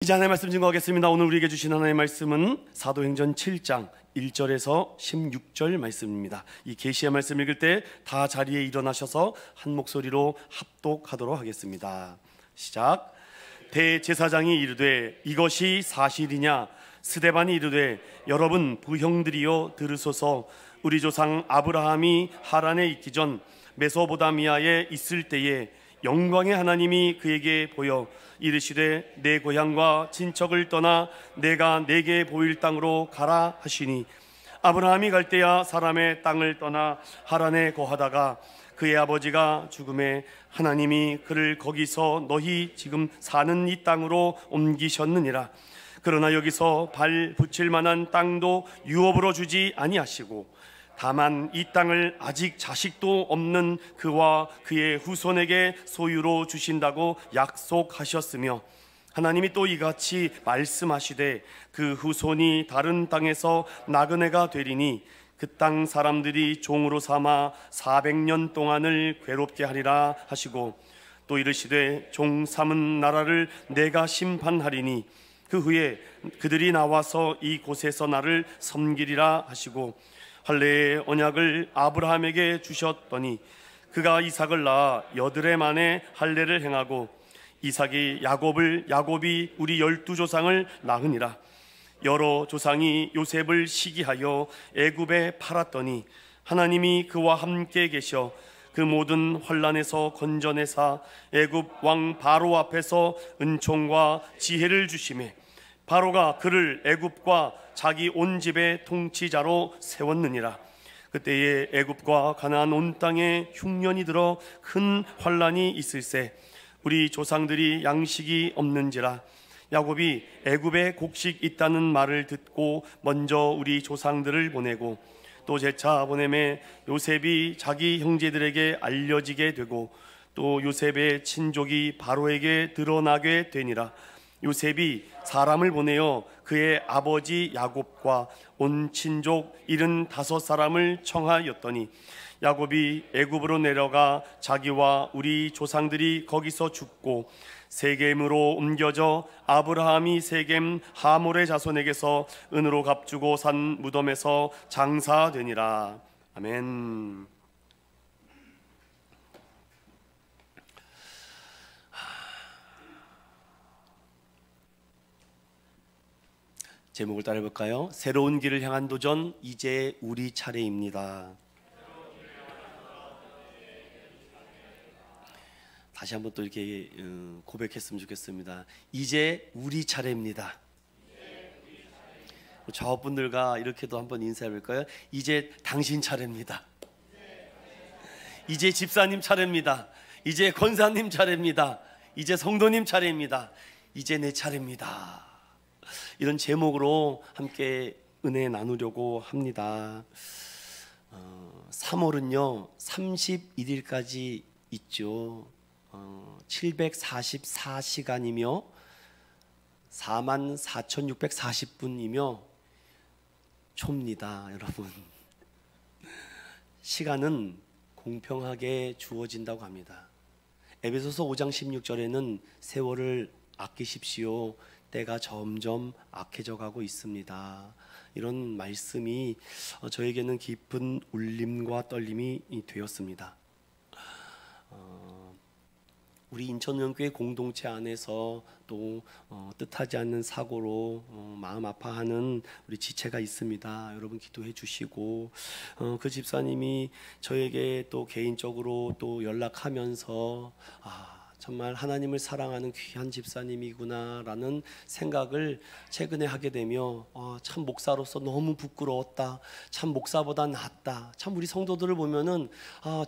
이제 하나님의 말씀 증거하겠습니다. 오늘 우리에게 주신 하나님의 말씀은 사도행전 7장 1절에서 16절 말씀입니다. 이 계시의 말씀 읽을 때 다 자리에 일어나셔서 한 목소리로 합독하도록 하겠습니다. 시작. 대제사장이 이르되 이것이 사실이냐? 스데반이 이르되 여러분 부형들이여 들으소서. 우리 조상 아브라함이 하란에 있기 전 메소보다미아에 있을 때에 영광의 하나님이 그에게 보여 이르시되 내 고향과 친척을 떠나 내가 내게 보일 땅으로 가라 하시니, 아브라함이 갈 때야 사람의 땅을 떠나 하란에 거하다가 그의 아버지가 죽음에 하나님이 그를 거기서 너희 지금 사는 이 땅으로 옮기셨느니라. 그러나 여기서 발 붙일 만한 땅도 유업으로 주지 아니하시고 다만 이 땅을 아직 자식도 없는 그와 그의 후손에게 소유로 주신다고 약속하셨으며, 하나님이 또 이같이 말씀하시되 그 후손이 다른 땅에서 나그네가 되리니 그 땅 사람들이 종으로 삼아 400년 동안을 괴롭게 하리라 하시고, 또 이르시되 종 삼은 나라를 내가 심판하리니 그 후에 그들이 나와서 이곳에서 나를 섬기리라 하시고, 할례의 언약을 아브라함에게 주셨더니 그가 이삭을 낳아 8해 만에 할례를 행하고 이삭이 야곱이 우리 12조상을 낳으니라. 여러 조상이 요셉을 시기하여 애굽에 팔았더니 하나님이 그와 함께 계셔 그 모든 환난에서 건져내사 애굽 왕 바로 앞에서 은총과 지혜를 주시매 바로가 그를 애굽과 자기 온 집의 통치자로 세웠느니라. 그때에 애굽과 가나안 온 땅에 흉년이 들어 큰 환난이 있을세 우리 조상들이 양식이 없는지라. 야곱이 애굽에 곡식 있다는 말을 듣고 먼저 우리 조상들을 보내고 또 제차 보내매 요셉이 자기 형제들에게 알려지게 되고 또 요셉의 친족이 바로에게 드러나게 되니라. 요셉이 사람을 보내어 그의 아버지 야곱과 온 친족 75사람을 청하였더니 야곱이 애굽으로 내려가 자기와 우리 조상들이 거기서 죽고 세겜으로 옮겨져 아브라함이 세겜 하몰의 자손에게서 은으로 값주고 산 무덤에서 장사되니라. 아멘. 제목을 따라해볼까요? 새로운 길을 향한 도전, 이제 우리 차례입니다. 다시 한번 또 이렇게 고백했으면 좋겠습니다. 이제 우리 차례입니다. 좌우분들과 이렇게도 한번 인사해볼까요? 이제 당신 차례입니다. 이제 집사님 차례입니다. 이제 권사님 차례입니다. 이제 성도님 차례입니다. 이제 내 차례입니다. 이런 제목으로 함께 은혜 나누려고 합니다. 3월은요 31일까지 있죠. 744시간이며 44,640분이며 초입니다. 여러분, 시간은 공평하게 주어진다고 합니다. 에베소서 5장 16절에는 세월을 아끼십시오. 때가 점점 악해져 가고 있습니다. 이런 말씀이 저에게는 깊은 울림과 떨림이 되었습니다. 우리 인천의원교회 공동체 안에서 또 뜻하지 않는 사고로 마음 아파하는 우리 지체가 있습니다. 여러분 기도해 주시고, 그 집사님이 저에게 또 개인적으로 또 연락하면서 정말 하나님을 사랑하는 귀한 집사님이구나라는 생각을 최근에 하게 되며 참 목사로서 너무 부끄러웠다. 참 목사보다 낫다. 참 우리 성도들을 보면은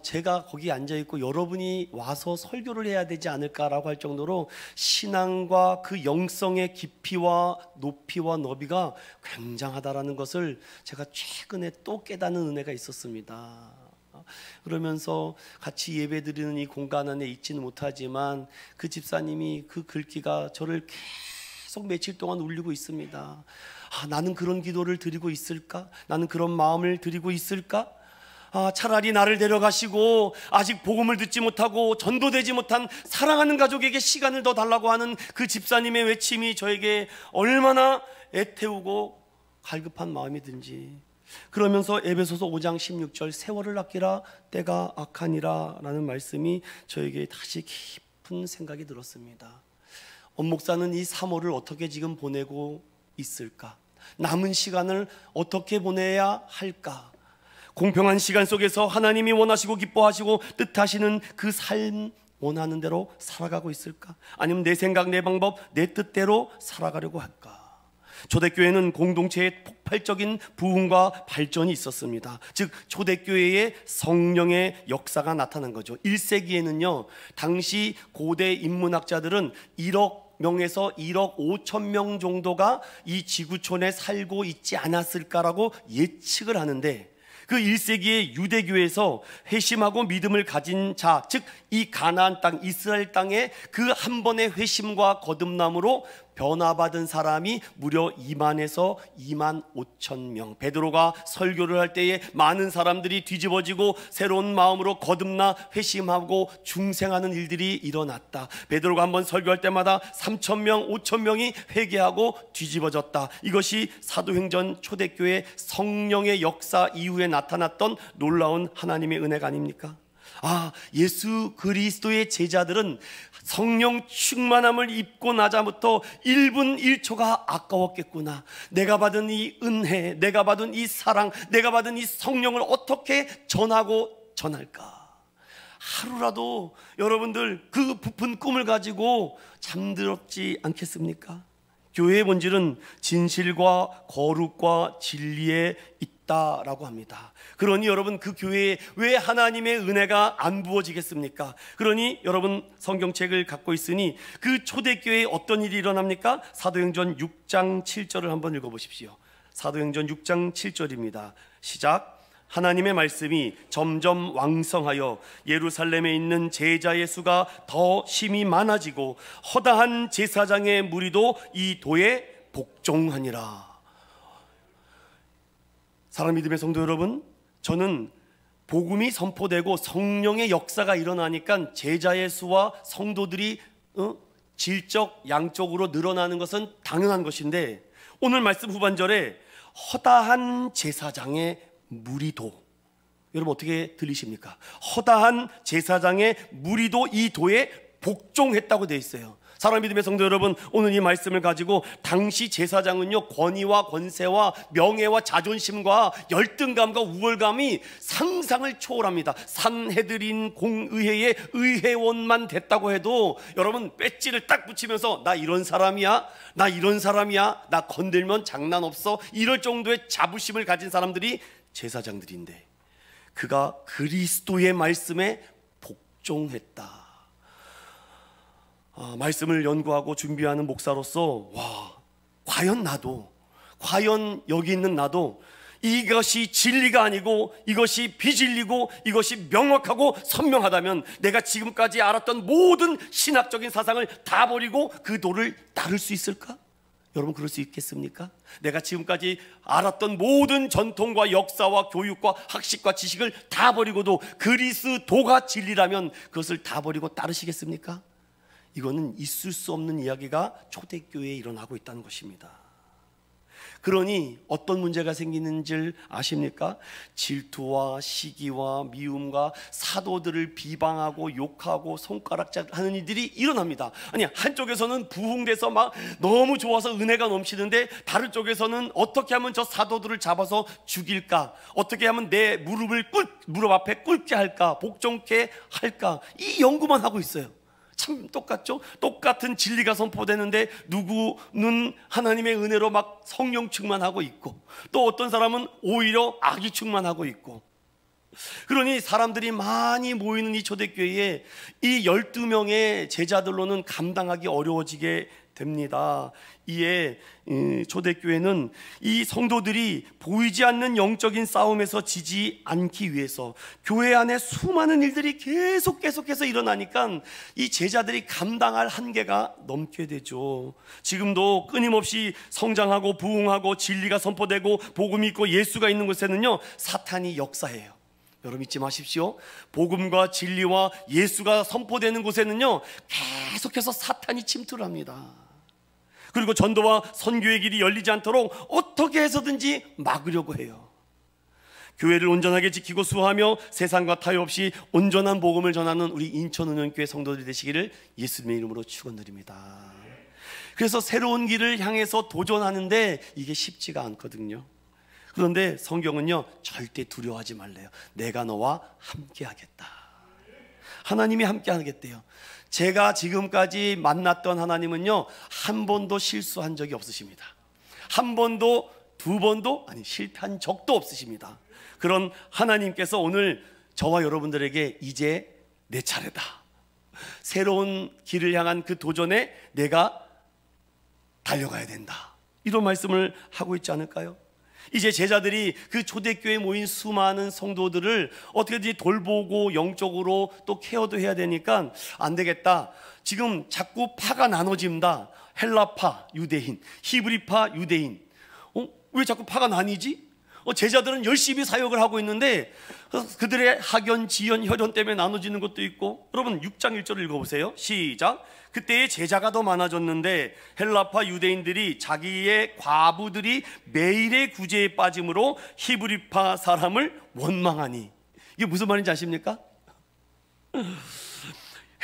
제가 거기 앉아있고 여러분이 와서 설교를 해야 되지 않을까라고 할 정도로 신앙과 그 영성의 깊이와 높이와 너비가 굉장하다라는 것을 제가 최근에 또 깨닫는 은혜가 있었습니다. 그러면서 같이 예배드리는 이 공간 안에 있지는 못하지만 그 집사님이 그 글귀가 저를 계속 며칠 동안 울리고 있습니다. 나는 그런 기도를 드리고 있을까? 나는 그런 마음을 드리고 있을까? 차라리 나를 데려가시고 아직 복음을 듣지 못하고 전도되지 못한 사랑하는 가족에게 시간을 더 달라고 하는 그 집사님의 외침이 저에게 얼마나 애태우고 갈급한 마음이든지. 그러면서 에베소서 5장 16절 세월을 아끼라 때가 악하니라 라는 말씀이 저에게 다시 깊은 생각이 들었습니다. 엄목사는 이 3월을 어떻게 지금 보내고 있을까? 남은 시간을 어떻게 보내야 할까? 공평한 시간 속에서 하나님이 원하시고 기뻐하시고 뜻하시는 그 삶 원하는 대로 살아가고 있을까? 아니면 내 생각, 내 방법, 내 뜻대로 살아가려고 할까? 초대교회는 공동체의 폭발적인 부흥과 발전이 있었습니다. 즉 초대교회의 성령의 역사가 나타난 거죠. 1세기에는요 당시 고대 인문학자들은 1억 명에서 1억 5천 명 정도가 이 지구촌에 살고 있지 않았을까라고 예측을 하는데, 그 1세기의 유대교에서 회심하고 믿음을 가진 자, 즉 이 가나안 땅 이스라엘 땅에 그 한 번의 회심과 거듭남으로 변화받은 사람이 무려 2만에서 2만 5천 명. 베드로가 설교를 할 때에 많은 사람들이 뒤집어지고 새로운 마음으로 거듭나 회심하고 중생하는 일들이 일어났다. 베드로가 한번 설교할 때마다 3천 명, 5천 명이 회개하고 뒤집어졌다. 이것이 사도행전 초대교회 성령의 역사 이후에 나타났던 놀라운 하나님의 은혜가 아닙니까? 예수 그리스도의 제자들은 성령 충만함을 입고 나자부터 1분 1초가 아까웠겠구나. 내가 받은 이 은혜, 내가 받은 이 사랑, 내가 받은 이 성령을 어떻게 전하고 전할까? 하루라도 여러분들 그 부푼 꿈을 가지고 잠들었지 않겠습니까? 교회의 본질은 진실과 거룩과 진리에 있다라고 합니다. 그러니 여러분 그 교회에 왜 하나님의 은혜가 안 부어지겠습니까? 그러니 여러분 성경책을 갖고 있으니 그 초대교회에 어떤 일이 일어납니까? 사도행전 6장 7절을 한번 읽어보십시오. 사도행전 6장 7절입니다. 시작. 하나님의 말씀이 점점 왕성하여 예루살렘에 있는 제자의 수가 더 심히 많아지고 허다한 제사장의 무리도 이 도에 복종하니라. 사랑 믿음의 성도 여러분, 저는 복음이 선포되고 성령의 역사가 일어나니까 제자의 수와 성도들이 질적 양적으로 늘어나는 것은 당연한 것인데, 오늘 말씀 후반절에 허다한 제사장의 무리도, 여러분 어떻게 들리십니까? 허다한 제사장의 무리도 이 도에 복종했다고 되어 있어요. 사랑 믿음의 성도 여러분, 오늘 이 말씀을 가지고 당시 제사장은요 권위와 권세와 명예와 자존심과 열등감과 우월감이 상상을 초월합니다. 산헤드린 공의회의 의회원만 됐다고 해도 여러분 배지를 딱 붙이면서 나 이런 사람이야, 나 이런 사람이야, 나 건들면 장난 없어, 이럴 정도의 자부심을 가진 사람들이 제사장들인데, 그가 그리스도의 말씀에 복종했다. 말씀을 연구하고 준비하는 목사로서 과연 나도, 과연 여기 있는 나도 이것이 진리가 아니고 이것이 비진리고 이것이 명확하고 선명하다면 내가 지금까지 알았던 모든 신학적인 사상을 다 버리고 그 도를 따를 수 있을까? 여러분 그럴 수 있겠습니까? 내가 지금까지 알았던 모든 전통과 역사와 교육과 학식과 지식을 다 버리고도 그리스도가 진리라면 그것을 다 버리고 따르시겠습니까? 이거는 있을 수 없는 이야기가 초대교회에 일어나고 있다는 것입니다. 그러니 어떤 문제가 생기는지 아십니까? 질투와 시기와 미움과 사도들을 비방하고 욕하고 손가락질하는 일들이 일어납니다. 아니, 한쪽에서는 부흥돼서 막 너무 좋아서 은혜가 넘치는데 다른 쪽에서는 어떻게 하면 저 사도들을 잡아서 죽일까, 어떻게 하면 내 무릎 앞에 꿇게 할까, 복종케 할까, 이 연구만 하고 있어요. 참 똑같죠? 똑같은 진리가 선포되는데 누구는 하나님의 은혜로 막 성령 충만하고 있고, 또 어떤 사람은 오히려 악이 충만하고 있고. 그러니 사람들이 많이 모이는 이 초대교회에 이 12명의 제자들로는 감당하기 어려워지게 됩니다. 이에 초대교회는 이 성도들이 보이지 않는 영적인 싸움에서 지지 않기 위해서 교회 안에 수많은 일들이 계속해서 일어나니까 이 제자들이 감당할 한계가 넘게 되죠. 지금도 끊임없이 성장하고 부흥하고 진리가 선포되고 복음이 있고 예수가 있는 곳에는요 사탄이 역사해요. 여러분 잊지 마십시오. 복음과 진리와 예수가 선포되는 곳에는요, 계속해서 사탄이 침투를 합니다. 그리고 전도와 선교의 길이 열리지 않도록 어떻게 해서든지 막으려고 해요. 교회를 온전하게 지키고 수호하며 세상과 타협 없이 온전한 복음을 전하는 우리 인천은행교회 성도들이 되시기를 예수님의 이름으로 축원드립니다. 그래서 새로운 길을 향해서 도전하는데 이게 쉽지가 않거든요. 그런데 성경은요, 절대 두려워하지 말래요. 내가 너와 함께 하겠다. 하나님이 함께 하겠대요. 제가 지금까지 만났던 하나님은요, 한 번도 실수한 적이 없으십니다. 한 번도, 두 번도, 아니 실패한 적도 없으십니다. 그런 하나님께서 오늘 저와 여러분들에게 이제 내 차례다, 새로운 길을 향한 그 도전에 내가 달려가야 된다, 이런 말씀을 하고 있지 않을까요? 이제 제자들이 그 초대교회에 모인 수많은 성도들을 어떻게든지 돌보고 영적으로 또 케어도 해야 되니까 안 되겠다. 지금 자꾸 파가 나눠진다. 헬라파 유대인, 히브리파 유대인. 왜 자꾸 파가 나뉘지? 제자들은 열심히 사역을 하고 있는데 그들의 학연, 지연, 혈연 때문에 나눠지는 것도 있고. 여러분 6장 1절을 읽어보세요. 시작. 그때의 제자가 더 많아졌는데 헬라파 유대인들이 자기의 과부들이 매일의 구제에 빠짐으로 히브리파 사람을 원망하니. 이게 무슨 말인지 아십니까?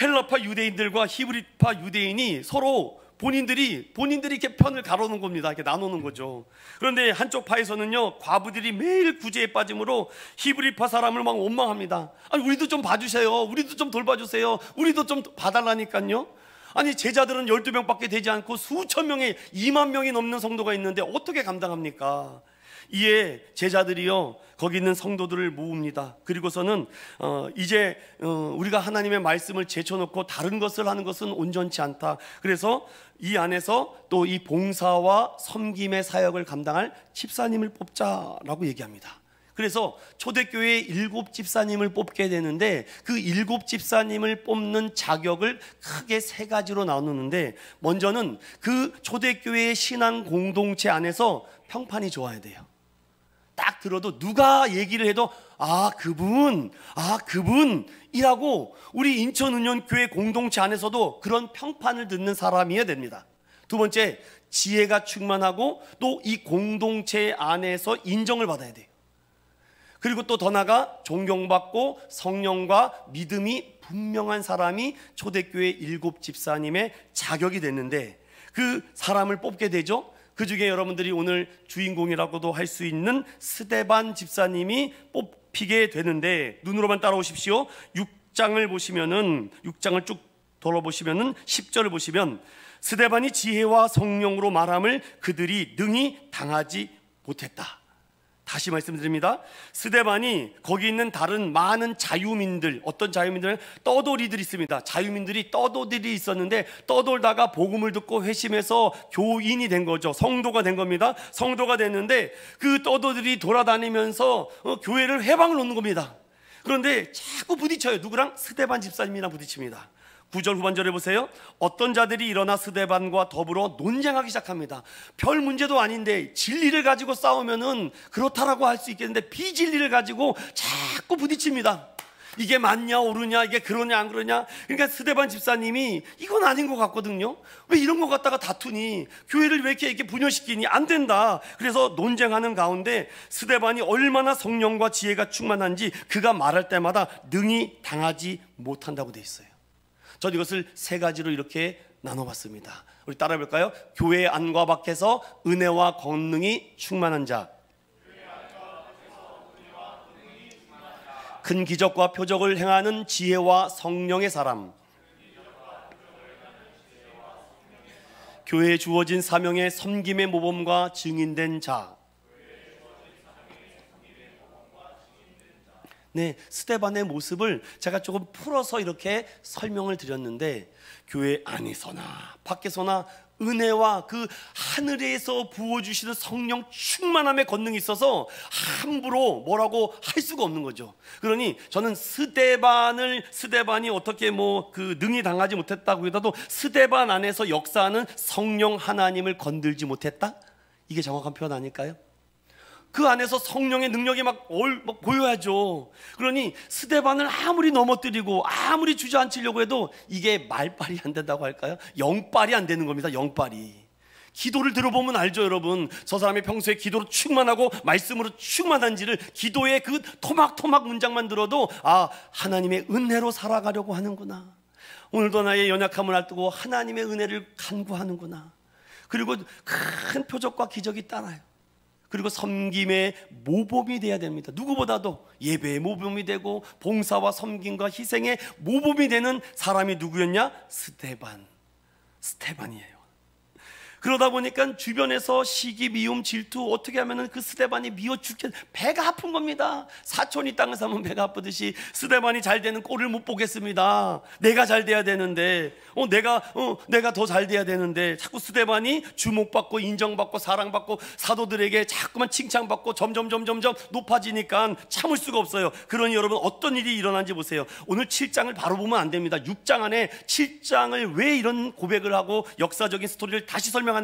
헬라파 유대인들과 히브리파 유대인이 서로 본인들이 이렇게 편을 가로놓은 겁니다. 이렇게 나누는 거죠. 그런데 한쪽 파에서는요, 과부들이 매일 구제에 빠짐으로 히브리파 사람을 막 원망합니다. 아니, 우리도 좀 봐주세요. 우리도 좀 돌봐주세요. 우리도 좀 봐달라니까요. 아니, 제자들은 12명밖에 되지 않고 수천 명의 2만 명이 넘는 성도가 있는데 어떻게 감당합니까? 이에 제자들이요, 거기 있는 성도들을 모읍니다. 그리고서는 이제 우리가 하나님의 말씀을 제쳐놓고 다른 것을 하는 것은 온전치 않다. 그래서 이 안에서 또 이 봉사와 섬김의 사역을 감당할 집사님을 뽑자라고 얘기합니다. 그래서 초대교회에 7 집사님을 뽑게 되는데 그 7 집사님을 뽑는 자격을 크게 3가지로 나누는데, 먼저는 그 초대교회의 신앙 공동체 안에서 평판이 좋아야 돼요. 딱 들어도 누가 얘기를 해도 그분이라고 우리 인천은연교회 공동체 안에서도 그런 평판을 듣는 사람이어야 됩니다. 두 번째, 지혜가 충만하고 또 이 공동체 안에서 인정을 받아야 돼요. 그리고 또 더 나아가 존경받고 성령과 믿음이 분명한 사람이 초대교회 7 집사님의 자격이 됐는데, 그 사람을 뽑게 되죠. 그 중에 여러분들이 오늘 주인공이라고도 할 수 있는 스데반 집사님이 뽑히게 되는데, 눈으로만 따라오십시오. 6장을 보시면은, 6장을 쭉 돌아보시면은 10절을 보시면, 스데반이 지혜와 성령으로 말함을 그들이 능히 당하지 못했다. 다시 말씀드립니다. 스데반이 거기 있는 다른 많은 자유민들, 어떤 자유민들은 떠돌이들이 있습니다. 자유민들이 떠돌이들이 있었는데 떠돌다가 복음을 듣고 회심해서 교인이 된 거죠. 성도가 된 겁니다. 성도가 됐는데 그 떠돌이들이 돌아다니면서 교회를 회방을 놓는 겁니다. 그런데 자꾸 부딪혀요. 누구랑? 스데반 집사님이랑 부딪힙니다. 9절 후반절에 보세요. 어떤 자들이 일어나 스데반과 더불어 논쟁하기 시작합니다. 별 문제도 아닌데 진리를 가지고 싸우면은 그렇다라고 할 수 있겠는데 비진리를 가지고 자꾸 부딪힙니다. 이게 맞냐 옳으냐, 이게 그러냐 안 그러냐. 그러니까 스데반 집사님이 이건 아닌 것 같거든요. 왜 이런 것 갖다가 다투니, 교회를 왜 이렇게 분열시키니, 안 된다. 그래서 논쟁하는 가운데 스데반이 얼마나 성령과 지혜가 충만한지 그가 말할 때마다 능히 당하지 못한다고 돼 있어요. 전 이것을 3가지로 이렇게 나눠봤습니다. 우리 따라해 볼까요? 교회 안과 밖에서 은혜와 권능이 충만한 자, 큰 기적과 표적을 행하는 지혜와 성령의 사람, 교회에 주어진 사명의 섬김의 모범과 증인된 자. 네, 스데반의 모습을 제가 조금 풀어서 이렇게 설명을 드렸는데, 교회 안에서나 밖에서나 은혜와 그 하늘에서 부어주시는 성령 충만함의 권능이 있어서 함부로 뭐라고 할 수가 없는 거죠. 그러니 저는 스데반이 어떻게 그 능히 당하지 못했다고 해도 스데반 안에서 역사하는 성령 하나님을 건들지 못했다? 이게 정확한 표현 아닐까요? 그 안에서 성령의 능력이 막 보여야죠. 그러니 스데반을 아무리 넘어뜨리고 아무리 주저앉히려고 해도 이게 말빨이 안 된다고 할까요? 영빨이 안 되는 겁니다. 영빨이. 기도를 들어보면 알죠, 여러분. 저 사람이 평소에 기도로 충만하고 말씀으로 충만한지를 기도의 그 토막토막 문장만 들어도 아, 하나님의 은혜로 살아가려고 하는구나. 오늘도 나의 연약함을 알고 하나님의 은혜를 간구하는구나. 그리고 큰 표적과 기적이 따라요. 그리고 섬김의 모범이 돼야 됩니다. 누구보다도 예배의 모범이 되고 봉사와 섬김과 희생의 모범이 되는 사람이 누구였냐? 스데반이에요. 그러다 보니까 주변에서 시기, 미움, 질투 어떻게 하면은 그 스데반이 미워 죽게 배가 아픈 겁니다. 사촌이 땅을 사면 배가 아프듯이 스데반이 잘 되는 꼴을 못 보겠습니다. 내가 잘 돼야 되는데 내가 더 잘 돼야 되는데 자꾸 스데반이 주목받고 인정받고 사랑받고 사도들에게 자꾸만 칭찬받고 점점 높아지니까 참을 수가 없어요. 그러니 여러분 어떤 일이 일어난지 보세요. 오늘 7장을 바로 보면 안 됩니다. 6장 안에 7장을 왜 이런 고백을 하고 역사적인 스토리를 다시 설명하는지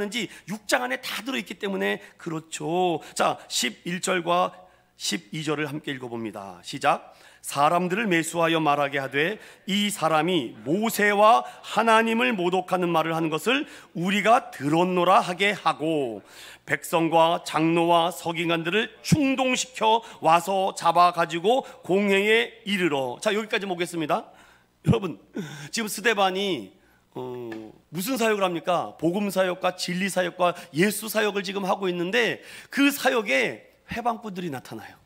6장 안에 다 들어있기 때문에 그렇죠. 자, 11절과 12절을 함께 읽어봅니다. 시작. 사람들을 매수하여 말하게 하되 이 사람이 모세와 하나님을 모독하는 말을 하는 것을 우리가 들었노라 하게 하고 백성과 장로와 서기관들을 충동시켜 와서 잡아가지고 공회에 이르러. 자, 여기까지 보겠습니다. 여러분, 지금 스데반이 무슨 사역을 합니까? 복음 사역과 진리 사역과 예수 사역을 지금 하고 있는데 그 사역에 회방꾼들이 나타나요.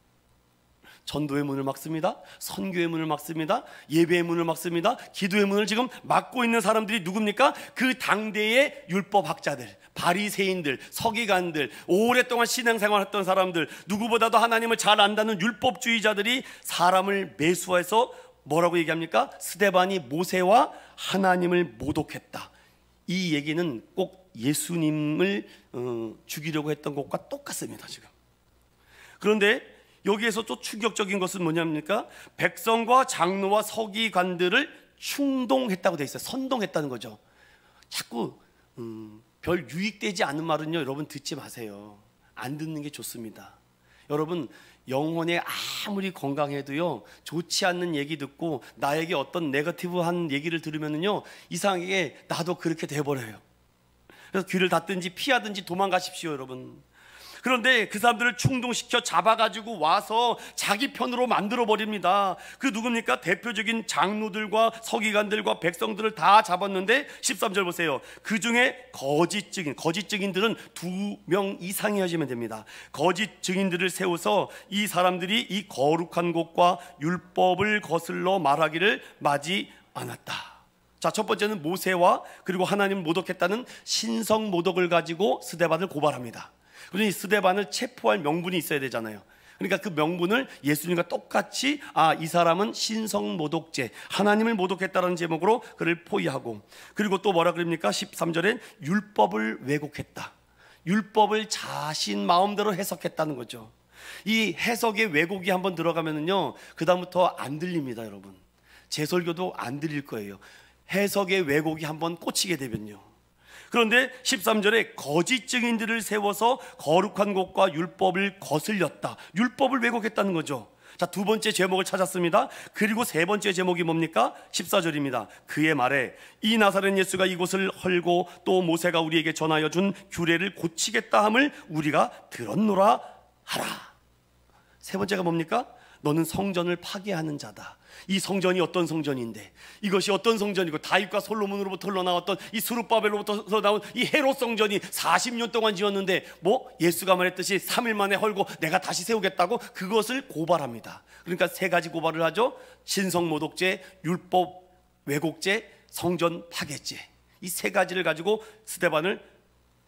전도의 문을 막습니다. 선교의 문을 막습니다. 예배의 문을 막습니다. 기도의 문을 지금 막고 있는 사람들이 누굽니까? 그 당대의 율법학자들, 바리새인들, 서기관들, 오랫동안 신앙생활했던 사람들, 누구보다도 하나님을 잘 안다는 율법주의자들이 사람을 매수해서 뭐라고 얘기합니까? 스데반이 모세와 하나님을 모독했다. 이 얘기는 꼭 예수님을 죽이려고 했던 것과 똑같습니다, 지금. 그런데 여기에서 또 충격적인 것은 뭐냐입니까? 백성과 장로와 서기관들을 충동했다고 돼 있어요. 선동했다는 거죠. 자꾸 별 유익되지 않은 말은요, 여러분 듣지 마세요. 안 듣는 게 좋습니다. 여러분 영혼에 아무리 건강해도요, 좋지 않는 얘기 듣고 나에게 어떤 네거티브한 얘기를 들으면은요, 이상하게 나도 그렇게 돼버려요. 그래서 귀를 닫든지 피하든지 도망가십시오, 여러분. 그런데 그 사람들을 충동시켜 잡아가지고 와서 자기 편으로 만들어버립니다. 그 누굽니까? 대표적인 장로들과 서기관들과 백성들을 다 잡았는데 13절 보세요. 그 중에 거짓 증인들은 2명 이상이어지면 됩니다. 거짓 증인들을 세워서 이 사람들이 이 거룩한 곳과 율법을 거슬러 말하기를 마지 않았다. 자, 첫 번째는 모세와 그리고 하나님을 모독했다는 신성 모독을 가지고 스데반을 고발합니다. 그러니 스데반을 체포할 명분이 있어야 되잖아요. 그러니까 그 명분을 예수님과 똑같이 이 사람은 신성 모독죄, 하나님을 모독했다는 제목으로 그를 포위하고, 그리고 또 뭐라 그럽니까? 13절엔 율법을 왜곡했다. 율법을 자신 마음대로 해석했다는 거죠. 이 해석의 왜곡이 한번 들어가면은요, 그 다음부터 안 들립니다, 여러분. 제 설교도 안 들릴 거예요. 해석의 왜곡이 한번 꽂히게 되면요. 그런데 13절에 거짓 증인들을 세워서 거룩한 곳과 율법을 거슬렸다. 율법을 왜곡했다는 거죠. 자, 두 번째 제목을 찾았습니다. 그리고 세 번째 제목이 뭡니까? 14절입니다. 그의 말에 이 나사렛 예수가 이곳을 헐고 또 모세가 우리에게 전하여 준 규례를 고치겠다 함을 우리가 들었노라 하라. 세 번째가 뭡니까? 너는 성전을 파괴하는 자다. 이 성전이 어떤 성전인데, 이것이 어떤 성전이고, 다윗과 솔로몬으로부터 흘러나왔던 이 스룹바벨로부터 나온 이 헤롯 성전이 40년 동안 지었는데 예수가 말했듯이 3일 만에 헐고 내가 다시 세우겠다고 그것을 고발합니다. 그러니까 세 가지 고발을 하죠. 신성 모독죄, 율법 왜곡죄, 성전 파괴죄. 이 세 가지를 가지고 스데반을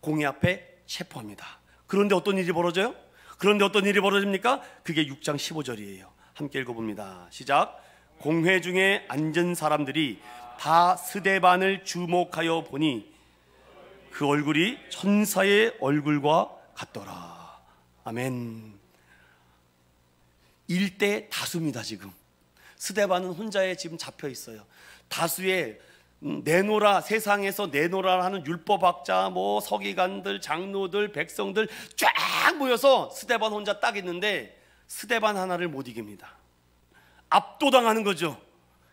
공회 앞에 체포합니다. 그런데 어떤 일이 벌어져요? 그런데 어떤 일이 벌어집니까? 그게 6장 15절이에요. 함께 읽어봅니다. 시작. 공회 중에 앉은 사람들이 다 스데반을 주목하여 보니 그 얼굴이 천사의 얼굴과 같더라. 아멘. 일대 다수입니다. 지금 스데반은 혼자에 지금 잡혀 있어요. 다수의 내노라, 세상에서 내노라 하는 율법학자, 뭐 서기관들, 장로들, 백성들 쫙 모여서 스데반 혼자 딱 있는데 스데반 하나를 못 이깁니다. 압도당하는 거죠.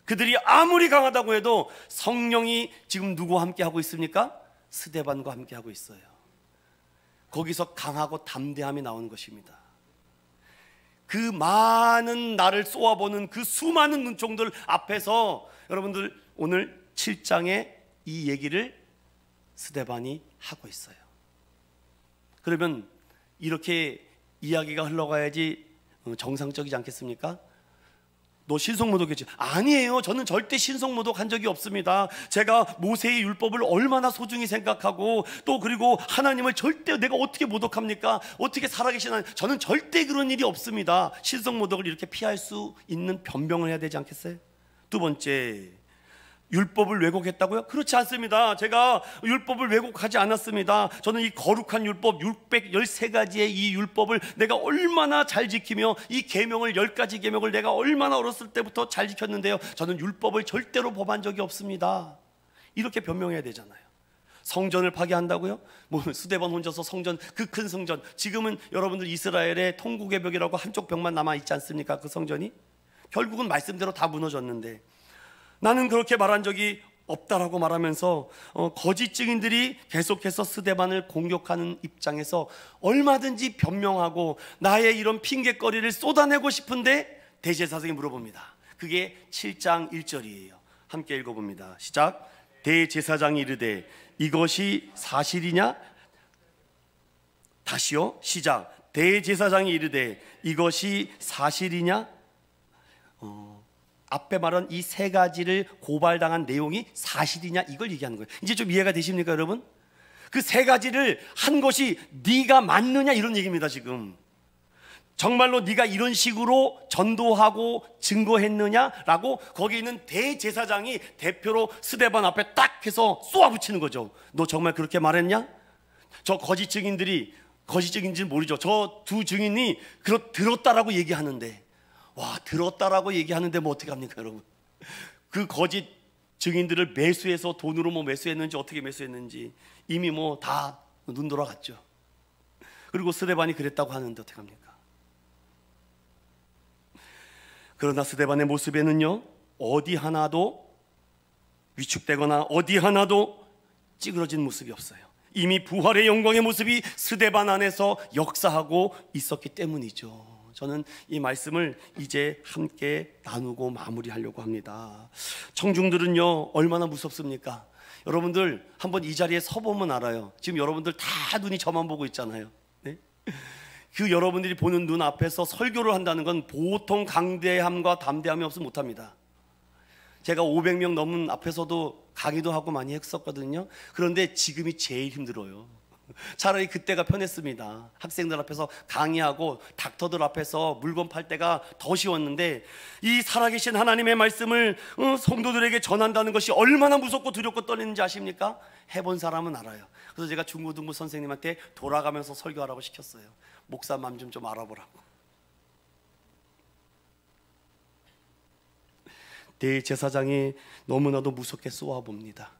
그들이 아무리 강하다고 해도 성령이 지금 누구와 함께 하고 있습니까? 스데반과 함께 하고 있어요. 거기서 강하고 담대함이 나오는 것입니다. 그 많은 나를 쏘아보는 그 수많은 눈총들 앞에서 여러분들 오늘 7장에 이 얘기를 스데반이 하고 있어요. 그러면 이렇게 이야기가 흘러가야지 정상적이지 않겠습니까? 너 신성모독했지? 아니에요. 저는 절대 신성모독 한 적이 없습니다. 제가 모세의 율법을 얼마나 소중히 생각하고 또 그리고 하나님을 절대 내가 어떻게 모독합니까? 어떻게 살아계신 하나님, 저는 절대 그런 일이 없습니다. 신성모독을 이렇게 피할 수 있는 변명을 해야 되지 않겠어요? 두 번째, 율법을 왜곡했다고요? 그렇지 않습니다. 제가 율법을 왜곡하지 않았습니다. 저는 이 거룩한 율법 613가지의 이 율법을 내가 얼마나 잘 지키며 이 계명을 10가지 계명을 내가 얼마나 어렸을 때부터 잘 지켰는데요, 저는 율법을 절대로 범한 적이 없습니다. 이렇게 변명해야 되잖아요. 성전을 파괴한다고요? 뭐 스데반 혼자서 성전, 그 큰 성전, 지금은 여러분들 이스라엘의 통곡의 벽이라고 한쪽 벽만 남아있지 않습니까? 그 성전이 결국은 말씀대로 다 무너졌는데 나는 그렇게 말한 적이 없다라고 말하면서 거짓 증인들이 계속해서 스데반을 공격하는 입장에서 얼마든지 변명하고 나의 이런 핑계거리를 쏟아내고 싶은데 대제사장이 물어봅니다. 그게 7장 1절이에요. 함께 읽어봅니다. 시작. 대제사장이 이르되 이것이 사실이냐? 다시요. 시작. 대제사장이 이르되 이것이 사실이냐? 앞에 말한 이 세 가지를 고발당한 내용이 사실이냐, 이걸 얘기하는 거예요. 이제 좀 이해가 되십니까 여러분? 그 세 가지를 한 것이 네가 맞느냐 이런 얘기입니다. 지금 정말로 네가 이런 식으로 전도하고 증거했느냐라고 거기 있는 대제사장이 대표로 스데반 앞에 딱 해서 쏘아붙이는 거죠. 너 정말 그렇게 말했냐? 저 거짓 증인인지 모르죠. 저 두 증인이 들었다라고 얘기하는데, 와, 들었다라고 얘기하는데 뭐 어떻게 합니까 여러분? 그 거짓 증인들을 매수해서 돈으로 뭐 매수했는지 어떻게 매수했는지 이미 뭐 다 눈 돌아갔죠. 그리고 스데반이 그랬다고 하는데 어떻게 합니까? 그러나 스데반의 모습에는요, 어디 하나도 위축되거나 어디 하나도 찌그러진 모습이 없어요. 이미 부활의 영광의 모습이 스데반 안에서 역사하고 있었기 때문이죠. 저는 이 말씀을 이제 함께 나누고 마무리하려고 합니다. 청중들은요 얼마나 무섭습니까? 여러분들 한번 이 자리에 서보면 알아요. 지금 여러분들 다 눈이 저만 보고 있잖아요. 네? 그 여러분들이 보는 눈 앞에서 설교를 한다는 건 보통 강대함과 담대함이 없으면 못합니다. 제가 500명 넘은 앞에서도 강의도 하고 많이 했었거든요. 그런데 지금이 제일 힘들어요. 차라리 그때가 편했습니다. 학생들 앞에서 강의하고 닥터들 앞에서 물건 팔 때가 더 쉬웠는데, 이 살아계신 하나님의 말씀을 성도들에게 전한다는 것이 얼마나 무섭고 두렵고 떨리는지 아십니까? 해본 사람은 알아요. 그래서 제가 중고등부 선생님한테 돌아가면서 설교하라고 시켰어요. 목사 맘 좀 알아보라고. 대제사장이 너무나도 무섭게 쏘아봅니다.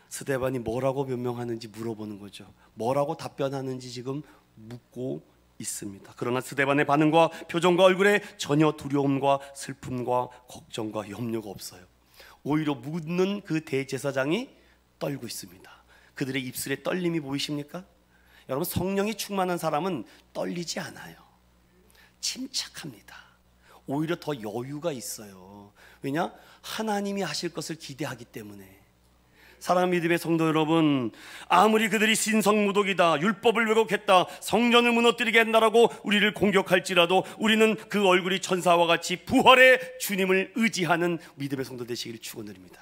스데반이 뭐라고 변명하는지 물어보는 거죠. 뭐라고 답변하는지 지금 묻고 있습니다. 그러나 스데반의 반응과 표정과 얼굴에 전혀 두려움과 슬픔과 걱정과 염려가 없어요. 오히려 묻는 그 대제사장이 떨고 있습니다. 그들의 입술에 떨림이 보이십니까? 여러분, 성령이 충만한 사람은 떨리지 않아요. 침착합니다. 오히려 더 여유가 있어요. 왜냐? 하나님이 하실 것을 기대하기 때문에. 사랑하는 믿음의 성도 여러분, 아무리 그들이 신성모독이다, 율법을 왜곡했다, 성전을 무너뜨리게 한다라고 우리를 공격할지라도 우리는 그 얼굴이 천사와 같이 부활의 주님을 의지하는 믿음의 성도 되시기를 축원드립니다.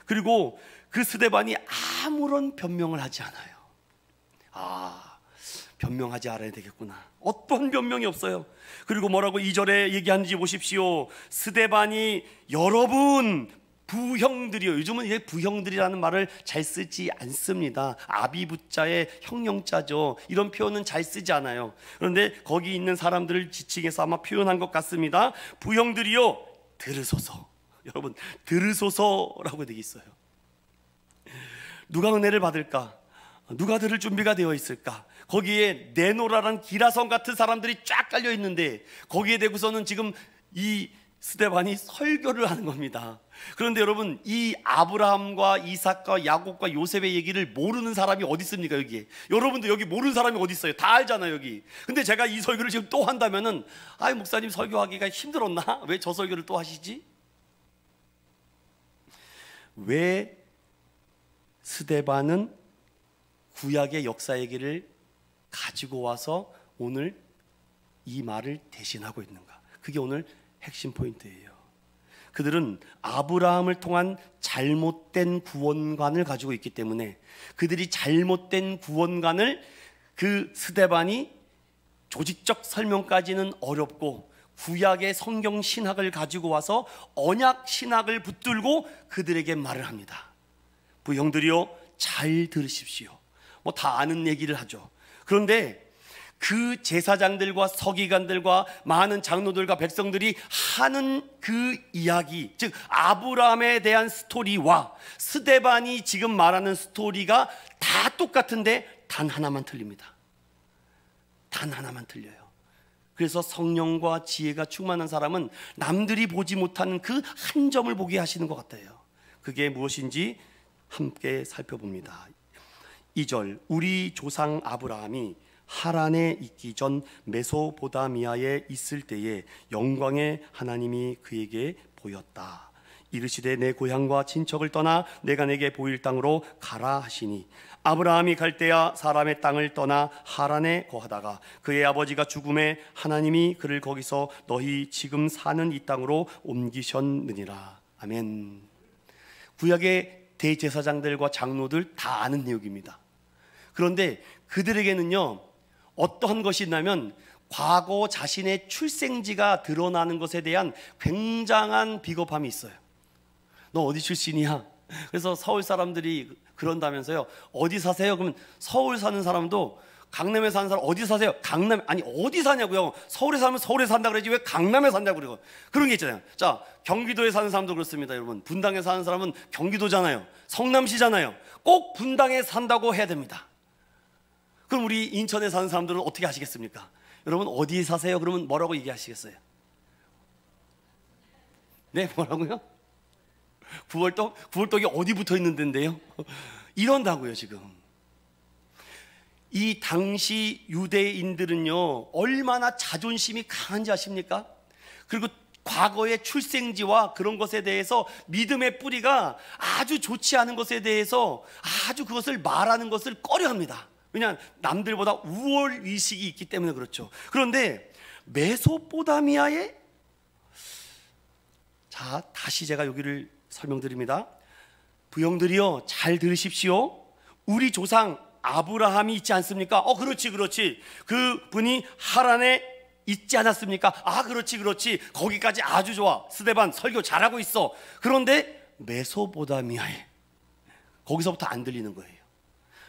그리고 그 스데반이 아무런 변명을 하지 않아요. 변명하지 않아야 되겠구나. 어떤 변명이 없어요. 그리고 뭐라고 2절에 얘기하는지 보십시오. 스데반이 여러분 부형들이요. 요즘은 이제 부형들이라는 말을 잘 쓰지 않습니다. 아비부자의 형용자죠. 이런 표현은 잘 쓰지 않아요. 그런데 거기 있는 사람들을 지칭해서 아마 표현한 것 같습니다. 부형들이요, 들으소서. 여러분, 들으소서라고 되어 있어요. 누가 은혜를 받을까? 누가 들을 준비가 되어 있을까? 거기에 내노라란 기라성 같은 사람들이 쫙 깔려 있는데 거기에 대고서는 지금 이 스데반이 설교를 하는 겁니다. 그런데 여러분, 이 아브라함과 이삭과 야곱과 요셉의 얘기를 모르는 사람이 어디 있습니까? 여기에 여러분도 여기 모르는 사람이 어디 있어요? 다 알잖아요 여기. 근데 제가 이 설교를 지금 또 한다면은, 아이 목사님 설교하기가 힘들었나? 왜 저 설교를 또 하시지? 왜 스데반은 구약의 역사 얘기를 가지고 와서 오늘 이 말을 대신하고 있는가? 그게 오늘 핵심 포인트예요. 그들은 아브라함을 통한 잘못된 구원관을 가지고 있기 때문에 그들이 잘못된 구원관을 그 스데반이 조직적 설명까지는 어렵고 구약의 성경 신학을 가지고 와서 언약 신학을 붙들고 그들에게 말을 합니다. 부형들이여 잘 들으십시오. 뭐 다 아는 얘기를 하죠. 그런데 그 제사장들과 서기관들과 많은 장로들과 백성들이 하는 그 이야기, 즉 아브라함에 대한 스토리와 스데반이 지금 말하는 스토리가 다 똑같은데 단 하나만 틀립니다. 단 하나만 틀려요. 그래서 성령과 지혜가 충만한 사람은 남들이 보지 못하는 그 한 점을 보게 하시는 것 같아요. 그게 무엇인지 함께 살펴봅니다. 2절, 우리 조상 아브라함이 하란에 있기 전 메소보다미아에 있을 때에 영광의 하나님이 그에게 보였다. 이르시되 내 고향과 친척을 떠나 내가 내게 보일 땅으로 가라 하시니, 아브라함이 갈대아 사람의 땅을 떠나 하란에 거하다가 그의 아버지가 죽음에 하나님이 그를 거기서 너희 지금 사는 이 땅으로 옮기셨느니라. 아멘. 구약의 대제사장들과 장로들 다 아는 내용입니다. 그런데 그들에게는요, 어떠한 것이 있냐면 과거 자신의 출생지가 드러나는 것에 대한 굉장한 비겁함이 있어요. 너 어디 출신이야? 그래서 서울 사람들이 그런다면서요. 어디 사세요? 그러면 서울 사는 사람도 강남에 사는 사람 어디 사세요? 강남. 아니 어디 사냐고요? 서울에 살면 서울에 산다 그러지 왜 강남에 산다고 그러고. 그런 게 있잖아요. 자, 경기도에 사는 사람도 그렇습니다. 여러분, 분당에 사는 사람은 경기도잖아요. 성남시잖아요. 꼭 분당에 산다고 해야 됩니다. 그럼 우리 인천에 사는 사람들은 어떻게 하시겠습니까? 여러분 어디 사세요? 그러면 뭐라고 얘기하시겠어요? 네, 뭐라고요? 구월떡이 어디 붙어 있는 데인데요? 이런다고요. 지금 이 당시 유대인들은요 얼마나 자존심이 강한지 아십니까? 그리고 과거의 출생지와 그런 것에 대해서 믿음의 뿌리가 아주 좋지 않은 것에 대해서 아주 그것을 말하는 것을 꺼려합니다. 왜냐하면 남들보다 우월의식이 있기 때문에 그렇죠. 그런데 메소포타미아에, 자, 다시 제가 여기를 설명드립니다. 부형들이여 잘 들으십시오. 우리 조상 아브라함이 있지 않습니까? 그렇지. 그분이 하란에 있지 않았습니까? 그렇지. 거기까지 아주 좋아. 스데반 설교 잘하고 있어. 그런데 메소포타미아에, 거기서부터 안 들리는 거예요.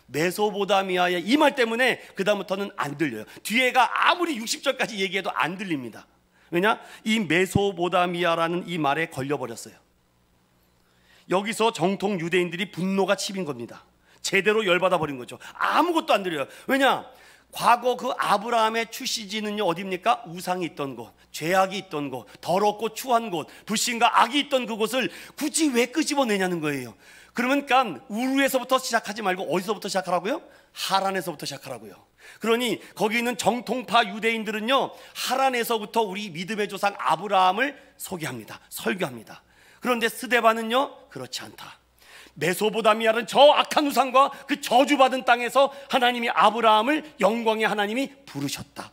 메소포타미아의 이 말 때문에 그 다음부터는 안 들려요. 뒤에가 아무리 60절까지 얘기해도 안 들립니다. 왜냐? 이 메소포타미아라는 이 말에 걸려버렸어요. 여기서 정통 유대인들이 분노가 치민 겁니다. 제대로 열받아 버린 거죠. 아무것도 안 들려요. 왜냐? 과거 그 아브라함의 출시지는요 어디입니까? 우상이 있던 곳, 죄악이 있던 곳, 더럽고 추한 곳, 불신과 악이 있던 그곳을 굳이 왜 끄집어내냐는 거예요. 그러니까 우르에서부터 시작하지 말고 어디서부터 시작하라고요? 하란에서부터 시작하라고요. 그러니 거기 있는 정통파 유대인들은요 하란에서부터 우리 믿음의 조상 아브라함을 소개합니다. 설교합니다. 그런데 스데반은요 그렇지 않다. 메소포타미아는 저 악한 우상과 그 저주받은 땅에서 하나님이 아브라함을 영광의 하나님이 부르셨다.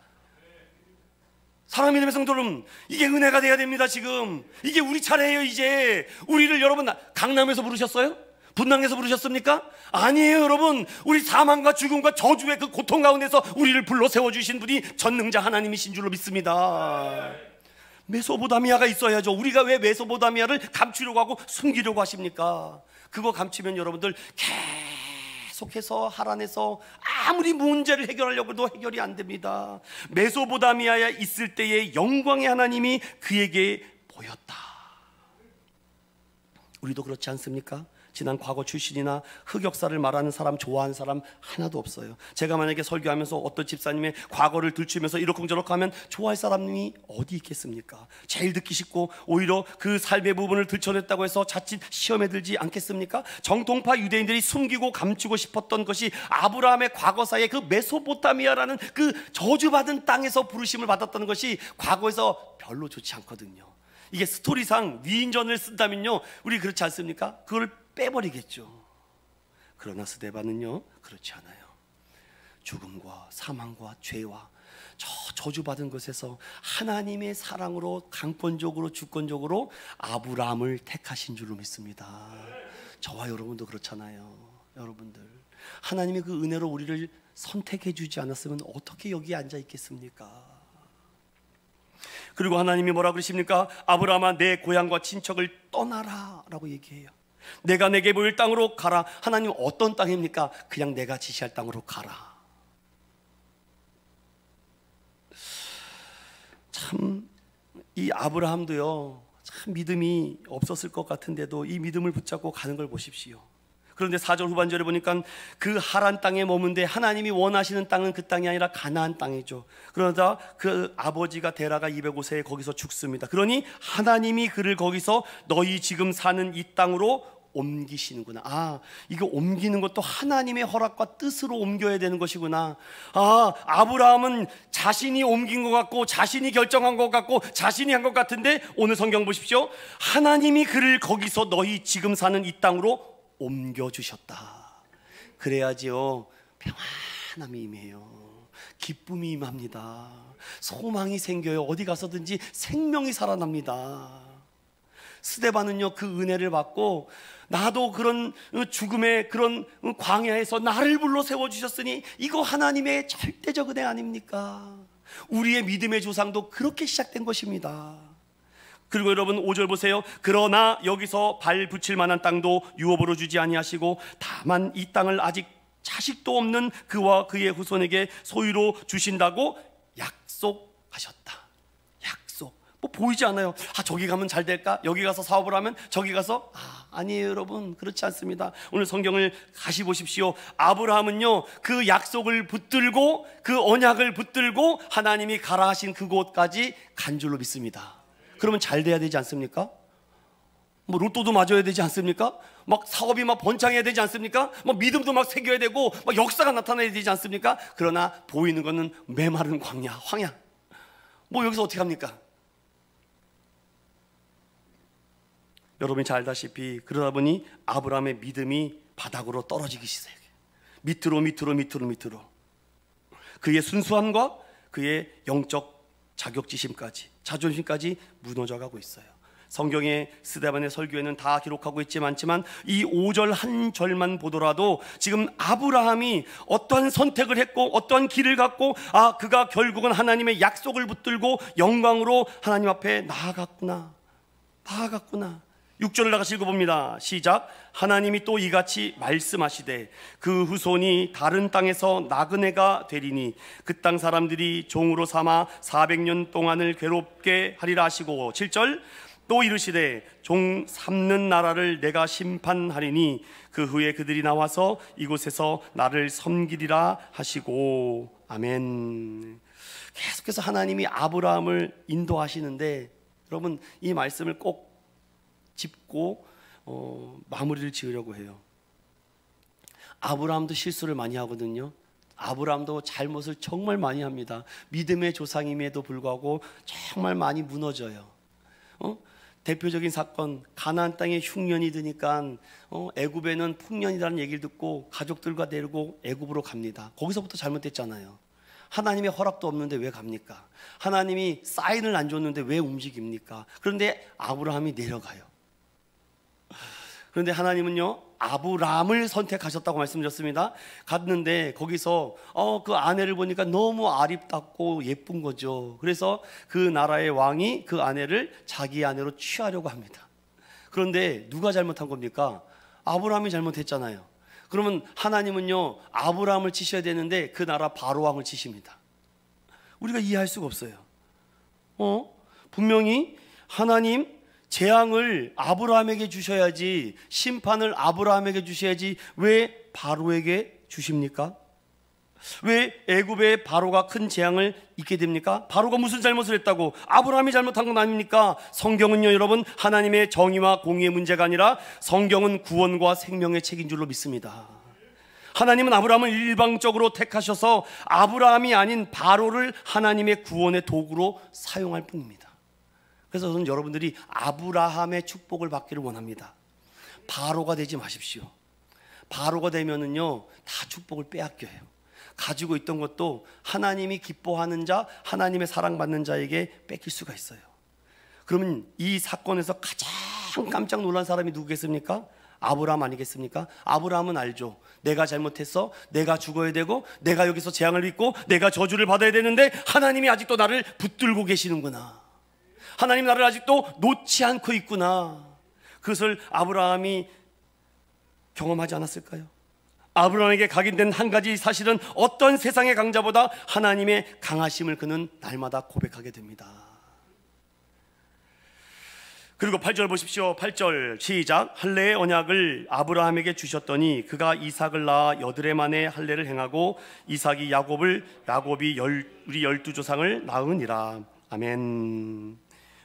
사랑하는 믿음의 성도 여러분, 이게 은혜가 돼야 됩니다. 지금 이게 우리 차례예요. 이제 우리를 여러분 강남에서 부르셨어요? 분당에서 부르셨습니까? 아니에요. 여러분, 우리 사망과 죽음과 저주의 그 고통 가운데서 우리를 불러 세워주신 분이 전능자 하나님이신 줄로 믿습니다. 메소포타미아가 있어야죠. 우리가 왜 메소포타미아를 감추려고 하고 숨기려고 하십니까? 그거 감추면 여러분들 계속해서 하란에서 아무리 문제를 해결하려고 해도 해결이 안 됩니다. 메소포타미아에 있을 때의 영광의 하나님이 그에게 보였다. 우리도 그렇지 않습니까? 지난 과거 출신이나 흑역사를 말하는 사람, 좋아하는 사람 하나도 없어요. 제가 만약에 설교하면서 어떤 집사님의 과거를 들추면서 이러쿵저러쿵 하면 좋아할 사람이 어디 있겠습니까? 제일 듣기 쉽고 오히려 그 삶의 부분을 들춰냈다고 해서 자칫 시험에 들지 않겠습니까? 정통파 유대인들이 숨기고 감추고 싶었던 것이 아브라함의 과거사의 그 메소포타미아라는 그 저주받은 땅에서 부르심을 받았다는 것이 과거에서 별로 좋지 않거든요. 이게 스토리상 위인전을 쓴다면요, 우리 그렇지 않습니까? 그걸 빼버리겠죠. 그러나 스데반은요, 그렇지 않아요. 죽음과 사망과 죄와 저 저주받은 것에서 하나님의 사랑으로 강권적으로 주권적으로 아브라함을 택하신 줄로 믿습니다. 저와 여러분도 그렇잖아요. 여러분들, 하나님이 그 은혜로 우리를 선택해 주지 않았으면 어떻게 여기에 앉아 있겠습니까? 그리고 하나님이 뭐라 그러십니까? 아브라함아, 내 고향과 친척을 떠나라 라고 얘기해요. 내가 내게 보일 땅으로 가라. 하나님 어떤 땅입니까? 그냥 내가 지시할 땅으로 가라. 참, 이 아브라함도요, 참 믿음이 없었을 것 같은데도 이 믿음을 붙잡고 가는 걸 보십시오. 그런데 4절 후반절에 보니까 그 하란 땅에 머문데 하나님이 원하시는 땅은 그 땅이 아니라 가나안 땅이죠. 그러다 그 아버지가 데라가 205세에 거기서 죽습니다. 그러니 하나님이 그를 거기서 너희 지금 사는 이 땅으로 옮기시는구나. 아, 이거 옮기는 것도 하나님의 허락과 뜻으로 옮겨야 되는 것이구나. 아, 아브라함은 자신이 옮긴 것 같고 자신이 결정한 것 같고 자신이 한 것 같은데 오늘 성경 보십시오. 하나님이 그를 거기서 너희 지금 사는 이 땅으로 옮겨주셨다. 그래야지요, 평안함이 임해요. 기쁨이 임합니다. 소망이 생겨요. 어디 가서든지 생명이 살아납니다. 스데반은요, 그 은혜를 받고 나도 그런 죽음의 그런 광야에서 나를 불러 세워주셨으니 이거 하나님의 절대적 은혜 아닙니까? 우리의 믿음의 조상도 그렇게 시작된 것입니다. 그리고 여러분 5절 보세요. 그러나 여기서 발 붙일 만한 땅도 유업으로 주지 아니하시고 다만 이 땅을 아직 자식도 없는 그와 그의 후손에게 소유로 주신다고 약속하셨다. 약속. 뭐 보이지 않아요. 아, 저기 가면 잘 될까? 여기 가서 사업을 하면 저기 가서 아니에요 여러분. 그렇지 않습니다. 오늘 성경을 다시 보십시오. 아브라함은요, 그 약속을 붙들고 그 언약을 붙들고 하나님이 가라 하신 그곳까지 간 줄로 믿습니다. 그러면 잘 돼야 되지 않습니까? 뭐 로또도 맞아야 되지 않습니까? 막 사업이 막 번창해야 되지 않습니까? 막 믿음도 막 생겨야 되고 막 역사가 나타나야 되지 않습니까? 그러나 보이는 거는 메마른 광야, 황야. 뭐 여기서 어떻게 합니까? 여러분이 잘 알다시피 그러다 보니 아브라함의 믿음이 바닥으로 떨어지기 시작해요. 밑으로 그의 순수함과 그의 영적 자격지심까지, 자존심까지 무너져 가고 있어요. 성경의 스데반의 설교에는 다 기록하고 있지만 이 5절 한 절만 보더라도 지금 아브라함이 어떠한 선택을 했고 어떠한 길을 갔고 그가 결국은 하나님의 약속을 붙들고 영광으로 하나님 앞에 나아갔구나. 6절을 나가시 읽어봅니다. 시작. 하나님이 또 이같이 말씀하시되 그 후손이 다른 땅에서 나그네가 되리니 그 땅 사람들이 종으로 삼아 400년 동안을 괴롭게 하리라 하시고 7절 또 이르시되 종 삼는 나라를 내가 심판하리니 그 후에 그들이 나와서 이곳에서 나를 섬기리라 하시고. 아멘. 계속해서 하나님이 아브라함을 인도하시는데 여러분 이 말씀을 꼭 짚고 마무리를 지으려고 해요. 아브라함도 실수를 많이 하거든요. 아브라함도 잘못을 정말 많이 합니다. 믿음의 조상임에도 불구하고 정말 많이 무너져요. 대표적인 사건, 가나안 땅에 흉년이 드니까 애굽에는 풍년이라는 얘기를 듣고 가족들과 데리고 애굽으로 갑니다. 거기서부터 잘못됐잖아요. 하나님의 허락도 없는데 왜 갑니까? 하나님이 사인을 안 줬는데 왜 움직입니까? 그런데 아브라함이 내려가요. 그런데 하나님은요, 아브라함을 선택하셨다고 말씀드렸습니다. 갔는데 거기서 그 아내를 보니까 너무 아름답고 예쁜 거죠. 그래서 그 나라의 왕이 그 아내를 자기 아내로 취하려고 합니다. 그런데 누가 잘못한 겁니까? 아브라함이 잘못했잖아요. 그러면 하나님은요, 아브라함을 치셔야 되는데 그 나라 바로 왕을 치십니다. 우리가 이해할 수가 없어요. 분명히 하나님 재앙을 아브라함에게 주셔야지, 심판을 아브라함에게 주셔야지 왜 바로에게 주십니까? 왜 애굽의 바로가 큰 재앙을 입게 됩니까? 바로가 무슨 잘못을 했다고? 아브라함이 잘못한 건 아닙니까? 성경은요 여러분, 하나님의 정의와 공의의 문제가 아니라 성경은 구원과 생명의 책인 줄로 믿습니다. 하나님은 아브라함을 일방적으로 택하셔서 아브라함이 아닌 바로를 하나님의 구원의 도구로 사용할 뿐입니다. 그래서 저는 여러분들이 아브라함의 축복을 받기를 원합니다. 바로가 되지 마십시오. 바로가 되면은요 다 축복을 빼앗겨요. 가지고 있던 것도 하나님이 기뻐하는 자, 하나님의 사랑받는 자에게 뺏길 수가 있어요. 그러면 이 사건에서 가장 깜짝 놀란 사람이 누구겠습니까? 아브라함 아니겠습니까? 아브라함은 알죠. 내가 잘못했어, 내가 죽어야 되고, 내가 여기서 재앙을 입고 내가 저주를 받아야 되는데 하나님이 아직도 나를 붙들고 계시는구나. 하나님 나를 아직도 놓지 않고 있구나. 그것을 아브라함이 경험하지 않았을까요? 아브라함에게 각인된 한 가지 사실은 어떤 세상의 강자보다 하나님의 강하심을 그는 날마다 고백하게 됩니다. 그리고 8절 보십시오. 8절 시작. 할례의 언약을 아브라함에게 주셨더니 그가 이삭을 낳아 여드레 만에 할례를 행하고 이삭이 야곱이 우리 12조상을 낳으니라. 아멘.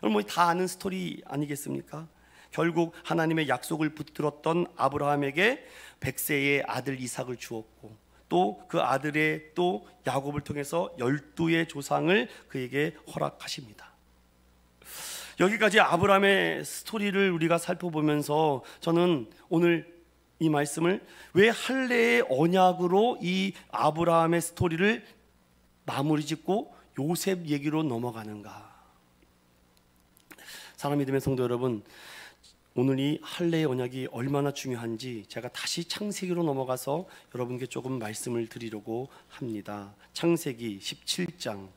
여러분 다 아는 스토리 아니겠습니까? 결국 하나님의 약속을 붙들었던 아브라함에게 100세의 아들 이삭을 주었고, 또 그 아들의 또 야곱을 통해서 12의 조상을 그에게 허락하십니다. 여기까지 아브라함의 스토리를 우리가 살펴보면서 저는 오늘 이 말씀을 왜 할례의 언약으로 이 아브라함의 스토리를 마무리 짓고 요셉 얘기로 넘어가는가? 사랑하는 믿음의 성도 여러분, 오늘 이 할례의 언약이 얼마나 중요한지 제가 다시 창세기로 넘어가서 여러분께 조금 말씀을 드리려고 합니다. 창세기 17장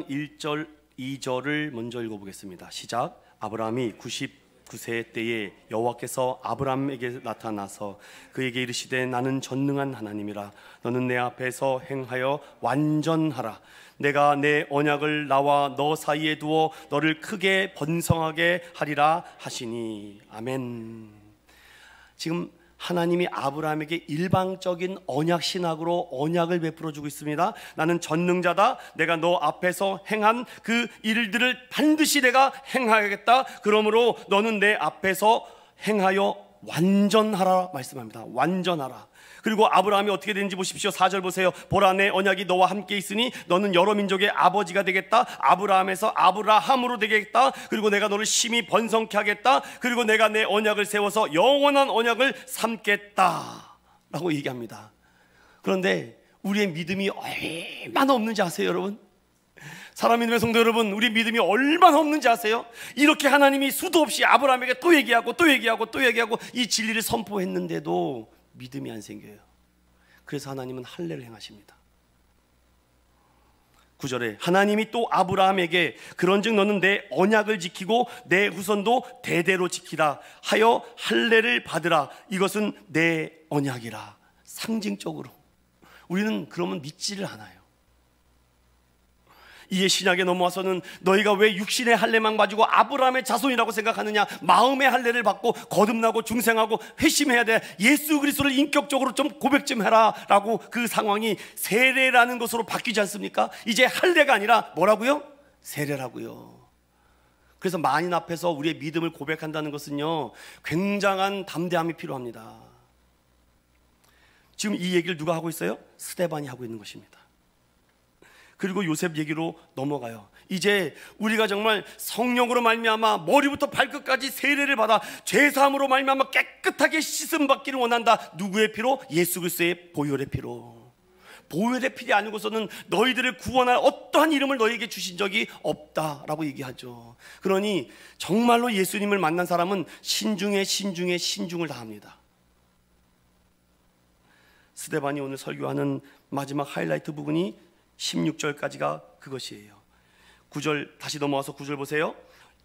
1절 2절을 먼저 읽어보겠습니다. 시작. 아브라함이 99세 때에 여호와께서 아브라함에게 나타나서 그에게 이르시되 나는 전능한 하나님이라. 너는 내 앞에서 행하여 완전하라. 내가 내 언약을 나와 너 사이에 두어 너를 크게 번성하게 하리라 하시니. 아멘. 지금 하나님이 아브라함에게 일방적인 언약 신학으로 언약을 베풀어 주고 있습니다. 나는 전능자다. 내가 너 앞에서 행한 그 일들을 반드시 내가 행하겠다. 그러므로 너는 내 앞에서 행하여 완전하라 말씀합니다. 완전하라. 그리고 아브라함이 어떻게 되는지 보십시오. 4절 보세요. 보라, 내 언약이 너와 함께 있으니 너는 여러 민족의 아버지가 되겠다. 아브라함에서 아브라함으로 되겠다. 그리고 내가 너를 심히 번성케 하겠다. 그리고 내가 내 언약을 세워서 영원한 언약을 삼겠다 라고 얘기합니다. 그런데 우리의 믿음이 얼마나 없는지 아세요, 여러분? 사랑하는 믿음의 성도 여러분, 우리 믿음이 얼마나 없는지 아세요? 이렇게 하나님이 수도 없이 아브라함에게 또 얘기하고 또 얘기하고 또 얘기하고 이 진리를 선포했는데도 믿음이 안 생겨요. 그래서 하나님은 할례를 행하십니다. 9절에 하나님이 또 아브라함에게 그런즉 너는 내 언약을 지키고 내 후손도 대대로 지키라 하여 할례를 받으라. 이것은 내 언약이라. 상징적으로 우리는 그러면 믿지를 않아요. 이에 신약에 넘어와서는 너희가 왜 육신의 할례만 가지고 아브라함의 자손이라고 생각하느냐? 마음의 할례를 받고 거듭나고 중생하고 회심해야 돼. 예수 그리스도를 인격적으로 좀 고백 좀 해라 라고 그 상황이 세례라는 것으로 바뀌지 않습니까? 이제 할례가 아니라 뭐라고요? 세례라고요. 그래서 만인 앞에서 우리의 믿음을 고백한다는 것은요 굉장한 담대함이 필요합니다. 지금 이 얘기를 누가 하고 있어요? 스데반이 하고 있는 것입니다. 그리고 요셉 얘기로 넘어가요. 이제 우리가 정말 성령으로 말미암아 머리부터 발끝까지 세례를 받아 죄사함으로 말미암아 깨끗하게 씻음 받기를 원한다. 누구의 피로? 예수 그리스도의 보혈의 피로. 보혈의 피가 아니고서는 너희들을 구원할 어떠한 이름을 너희에게 주신 적이 없다라고 얘기하죠. 그러니 정말로 예수님을 만난 사람은 신중에 신중을 다합니다. 스데반이 오늘 설교하는 마지막 하이라이트 부분이 16절까지가 그것이에요. 9절 다시 넘어와서 9절 보세요.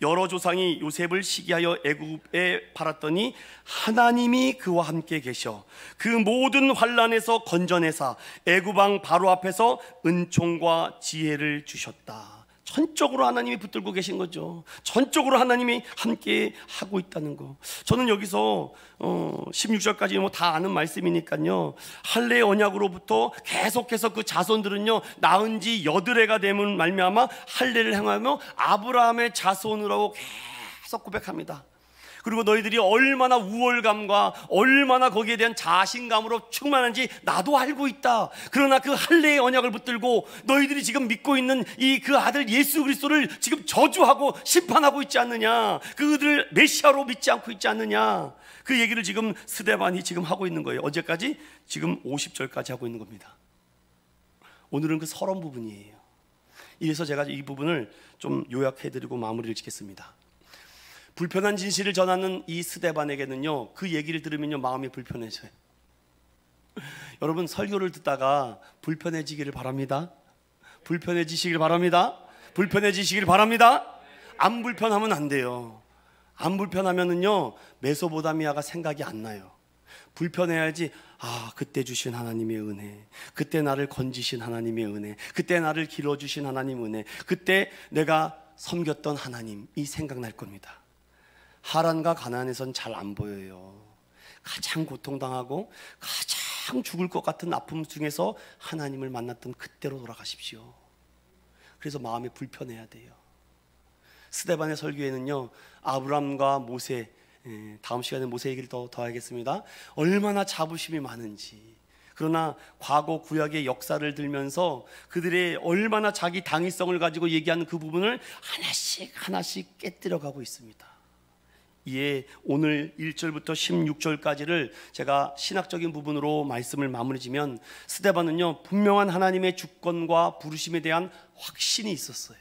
여러 조상이 요셉을 시기하여 애굽에 팔았더니 하나님이 그와 함께 계셔 그 모든 환난에서 건져내사 애굽 왕 바로 앞에서 은총과 지혜를 주셨다. 전적으로 하나님이 붙들고 계신 거죠. 전적으로 하나님이 함께 하고 있다는 거. 저는 여기서 16절까지 뭐 다 아는 말씀이니까요, 할례 언약으로부터 계속해서 그 자손들은요 낳은 지 8해가 되면 말미암아 할례를 행하며 아브라함의 자손으로 계속 고백합니다. 그리고 너희들이 얼마나 우월감과 얼마나 거기에 대한 자신감으로 충만한지 나도 알고 있다. 그러나 그 할례의 언약을 붙들고 너희들이 지금 믿고 있는 이 그 아들 예수 그리스도를 지금 저주하고 심판하고 있지 않느냐, 그들을 메시아로 믿지 않고 있지 않느냐, 그 얘기를 지금 스데반이 지금 하고 있는 거예요. 어제까지 지금 50절까지 하고 있는 겁니다. 오늘은 그 서론 부분이에요. 이래서 제가 이 부분을 좀 요약해드리고 마무리를 짓겠습니다. 불편한 진실을 전하는 이 스데반에게는요, 그 얘기를 들으면요 마음이 불편해져요. 여러분, 설교를 듣다가 불편해지기를 바랍니다. 불편해지시길 바랍니다. 불편해지시길 바랍니다. 안 불편하면 안 돼요. 안 불편하면은요 메소보다미아가 생각이 안 나요. 불편해야지. 아, 그때 주신 하나님의 은혜, 그때 나를 건지신 하나님의 은혜, 그때 나를 길어주신 하나님의 은혜, 그때 내가 섬겼던 하나님, 이 생각날 겁니다. 하란과 가나안에선 잘 안 보여요. 가장 고통당하고 가장 죽을 것 같은 아픔 중에서 하나님을 만났던 그때로 돌아가십시오. 그래서 마음이 불편해야 돼요. 스데반의 설교에는요 아브람과 모세, 다음 시간에 모세 얘기를 더 하겠습니다. 얼마나 자부심이 많은지, 그러나 과거 구약의 역사를 들면서 그들의 얼마나 자기 당위성을 가지고 얘기하는 그 부분을 하나씩 하나씩 깨뜨려가고 있습니다. 이에 오늘 1절부터 16절까지를 제가 신학적인 부분으로 말씀을 마무리 지면, 스데반은요 분명한 하나님의 주권과 부르심에 대한 확신이 있었어요.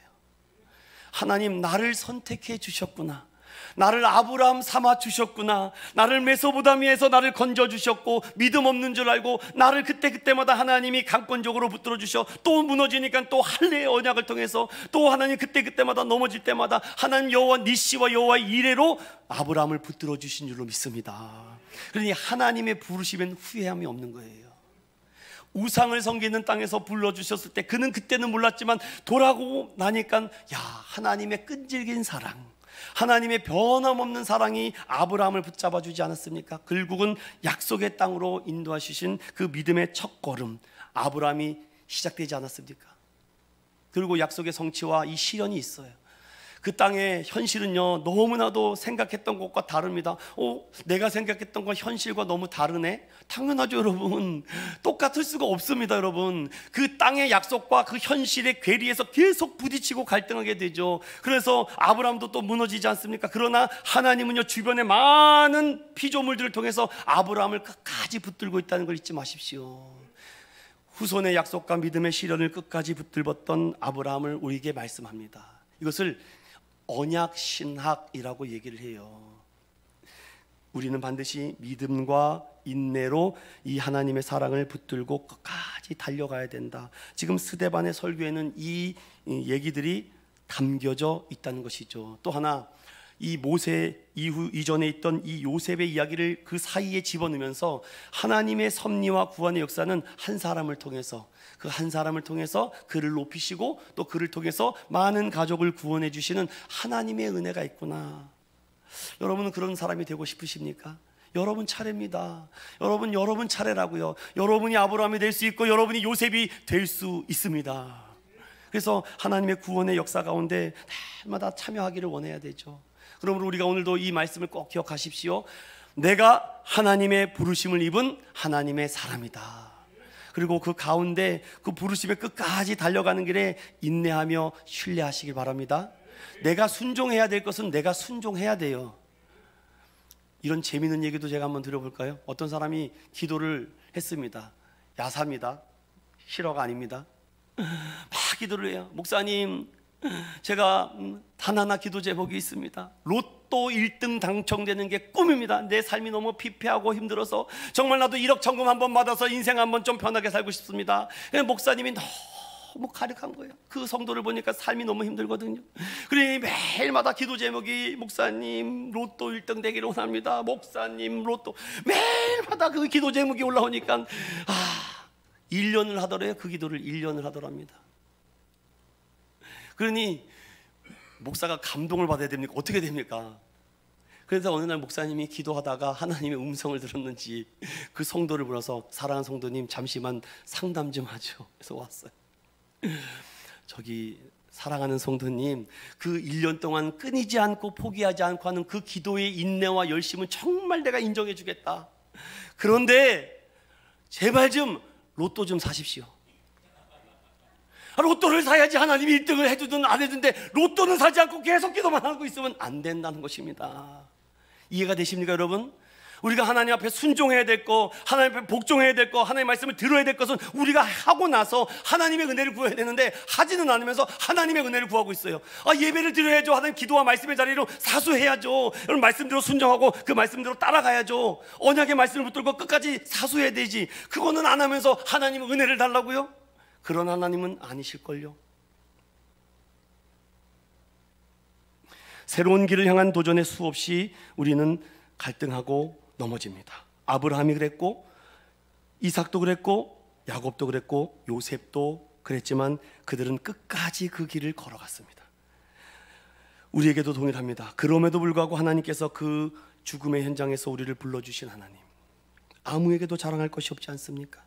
하나님, 나를 선택해 주셨구나, 나를 아브라함 삼아 주셨구나, 나를 메소보다미에서 나를 건져 주셨고 믿음 없는 줄 알고 나를 그때마다 하나님이 강권적으로 붙들어 주셔, 또 무너지니까 또 할례의 언약을 통해서 또 하나님 그때마다 넘어질 때마다 하나님 여호와 니시와 여호와 이레로 아브라함을 붙들어 주신 줄로 믿습니다. 그러니 하나님의 부르심엔 후회함이 없는 거예요. 우상을 섬기는 땅에서 불러주셨을 때 그는 그때는 몰랐지만 돌아오고 나니까 야, 하나님의 끈질긴 사랑, 하나님의 변함없는 사랑이 아브라함을 붙잡아 주지 않았습니까? 결국은 약속의 땅으로 인도하시신 그 믿음의 첫걸음, 아브라함이 시작되지 않았습니까? 그리고 약속의 성취와 이 시련이 있어요. 그 땅의 현실은요 너무나도 생각했던 것과 다릅니다. 내가 생각했던 건 현실과 너무 다르네? 당연하죠 여러분. 똑같을 수가 없습니다 여러분. 그 땅의 약속과 그 현실의 괴리에서 계속 부딪히고 갈등하게 되죠. 그래서 아브라함도 또 무너지지 않습니까? 그러나 하나님은요 주변의 많은 피조물들을 통해서 아브라함을 끝까지 붙들고 있다는 걸 잊지 마십시오. 후손의 약속과 믿음의 시련을 끝까지 붙들었던 아브라함을 우리에게 말씀합니다. 이것을 언약신학이라고 얘기를 해요. 우리는 반드시 믿음과 인내로 이 하나님의 사랑을 붙들고 끝까지 달려가야 된다. 지금 스데반의 설교에는 이 얘기들이 담겨져 있다는 것이죠. 또 하나, 이 모세 이전에 있던 이 요셉의 이야기를 그 사이에 집어넣으면서 하나님의 섭리와 구원의 역사는 한 사람을 통해서, 그 한 사람을 통해서 그를 높이시고 또 그를 통해서 많은 가족을 구원해 주시는 하나님의 은혜가 있구나. 여러분은 그런 사람이 되고 싶으십니까? 여러분 차례입니다. 여러분 차례라고요. 여러분이 아브라함이 될 수 있고 여러분이 요셉이 될 수 있습니다. 그래서 하나님의 구원의 역사 가운데 날마다 참여하기를 원해야 되죠. 그러므로 우리가 오늘도 이 말씀을 꼭 기억하십시오. 내가 하나님의 부르심을 입은 하나님의 사람이다. 그리고 그 가운데 그 부르심의 끝까지 달려가는 길에 인내하며 신뢰하시길 바랍니다. 내가 순종해야 될 것은 내가 순종해야 돼요. 이런 재미있는 얘기도 제가 한번 들어볼까요? 어떤 사람이 기도를 했습니다. 야사입니다. 실화가 아닙니다. 막 기도를 해요. 목사님, 제가 단 하나 기도 제목이 있습니다. 로또 1등 당첨되는 게 꿈입니다. 내 삶이 너무 피폐하고 힘들어서 정말 나도 1억 천금 한번 받아서 인생 한번 좀 편하게 살고 싶습니다. 목사님이 너무 가득한 거예요. 그 성도를 보니까 삶이 너무 힘들거든요. 그러니 매일마다 기도 제목이 목사님 로또 1등 되기를 원합니다. 목사님 로또, 매일마다 그 기도 제목이 올라오니까 1년을 하더래요. 그 기도를 1년을 하더랍니다. 그러니 목사가 감동을 받아야 됩니까? 어떻게 됩니까? 그래서 어느 날 목사님이 기도하다가 하나님의 음성을 들었는지 그 성도를 불러서 사랑하는 성도님 잠시만 상담 좀 하죠. 그래서 왔어요. 저기 사랑하는 성도님, 그 1년 동안 끊이지 않고 포기하지 않고 하는 그 기도의 인내와 열심은 정말 내가 인정해 주겠다. 그런데 제발 좀 로또 좀 사십시오. 로또를 사야지 하나님이 1등을 해주든 안 해주는데 로또는 사지 않고 계속 기도만 하고 있으면 안 된다는 것입니다. 이해가 되십니까 여러분? 우리가 하나님 앞에 순종해야 될 거, 하나님 앞에 복종해야 될 거, 하나님의 말씀을 들어야 될 것은 우리가 하고 나서 하나님의 은혜를 구해야 되는데 하지는 않으면서 하나님의 은혜를 구하고 있어요. 예배를 드려야죠. 하나님 기도와 말씀의 자리로 사수해야죠. 여러분 말씀대로 순종하고 그 말씀대로 따라가야죠. 언약의 말씀을 붙들고 끝까지 사수해야 되지. 그거는 안 하면서 하나님의 은혜를 달라고요? 그런 하나님은 아니실걸요. 새로운 길을 향한 도전에 수없이 우리는 갈등하고 넘어집니다. 아브라함이 그랬고 이삭도 그랬고 야곱도 그랬고 요셉도 그랬지만 그들은 끝까지 그 길을 걸어갔습니다. 우리에게도 동일합니다. 그럼에도 불구하고 하나님께서 그 죽음의 현장에서 우리를 불러주신 하나님, 아무에게도 자랑할 것이 없지 않습니까?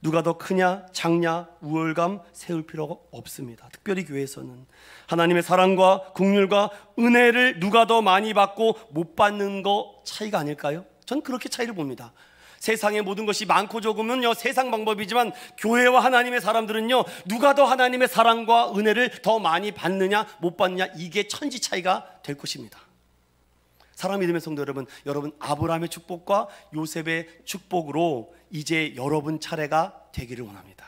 누가 더 크냐 작냐 우월감 세울 필요가 없습니다. 특별히 교회에서는 하나님의 사랑과 긍휼과 은혜를 누가 더 많이 받고 못 받는 거 차이가 아닐까요? 전 그렇게 차이를 봅니다. 세상의 모든 것이 많고 적으면요 세상 방법이지만 교회와 하나님의 사람들은요 누가 더 하나님의 사랑과 은혜를 더 많이 받느냐 못 받느냐, 이게 천지 차이가 될 것입니다. 사랑 믿음의 성도 여러분, 여러분 아브라함의 축복과 요셉의 축복으로 이제 여러분 차례가 되기를 원합니다.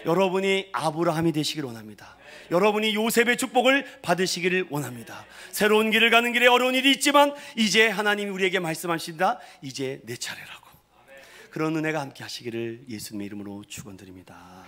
여러분이 아브라함이 되시기를 원합니다. 여러분이 요셉의 축복을 받으시기를 원합니다. 새로운 길을 가는 길에 어려운 일이 있지만 이제 하나님이 우리에게 말씀하신다. 이제 내 차례라고. 그런 은혜가 함께 하시기를 예수님의 이름으로 축원드립니다.